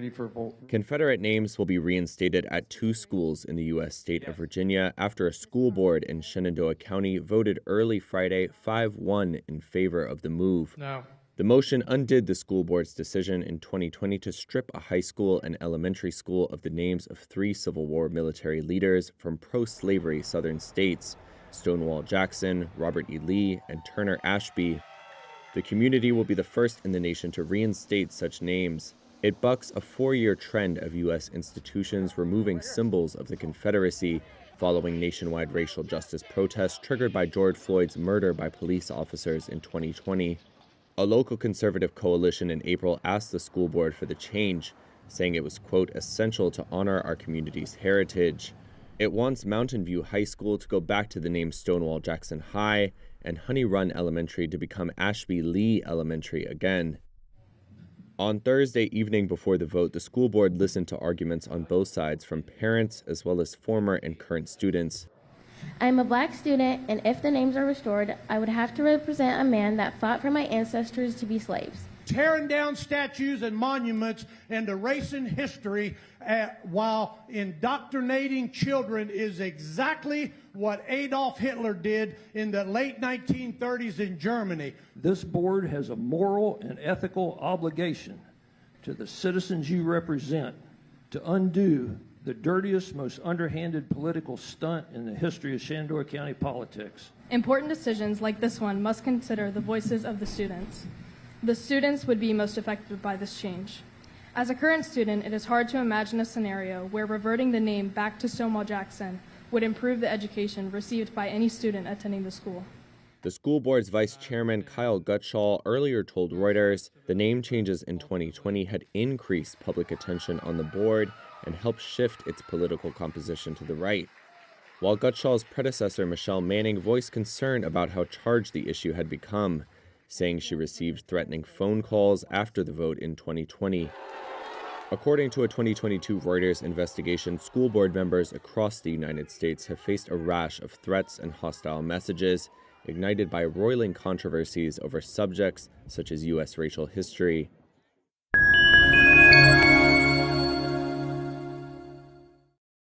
ready for a vote. Confederate names will be reinstated at 2 schools in the U.S. state of Virginia after a school board in Shenandoah County voted early Friday 5-1 in favor of the move. No. The motion undid the school board's decision in 2020 to strip a high school and elementary school of the names of 3 Civil War military leaders from pro-slavery Southern states, Stonewall Jackson, Robert E. Lee, and Turner Ashby. The community will be the first in the nation to reinstate such names. It bucks a 4-year trend of U.S. institutions removing symbols of the Confederacy following nationwide racial justice protests triggered by George Floyd's murder by police officers in 2020. A local conservative coalition in April asked the school board for the change, saying it was, quote, essential to honor our community's heritage. It wants Mountain View High School to go back to the name Stonewall Jackson High and Honey Run Elementary to become Ashby Lee Elementary again. On Thursday evening before the vote, the school board listened to arguments on both sides from parents as well as former and current students. I'm a black student, and if the names are restored, I would have to represent a man that fought for my ancestors to be slaves. Tearing down statues and monuments into race and history while indoctrinating children is exactly what Adolf Hitler did in the late 1930s in Germany. This board has a moral and ethical obligation to the citizens you represent to undo the dirtiest, most underhanded political stunt in the history of Shenandoah County politics. Important decisions like this one must consider the voices of the students. The students would be most affected by this change. As a current student, it is hard to imagine a scenario where reverting the name back to Stonewall Jackson would improve the education received by any student attending the school. The school board's vice chairman, Kyle Gutschall, earlier told Reuters the name changes in 2020 had increased public attention on the board and helped shift its political composition to the right. While Gutschall's predecessor, Michelle Manning, voiced concern about how charged the issue had become, saying she received threatening phone calls after the vote in 2020. According to a 2022 Reuters investigation, school board members across the United States have faced a rash of threats and hostile messages, ignited by roiling controversies over subjects such as U.S. racial history.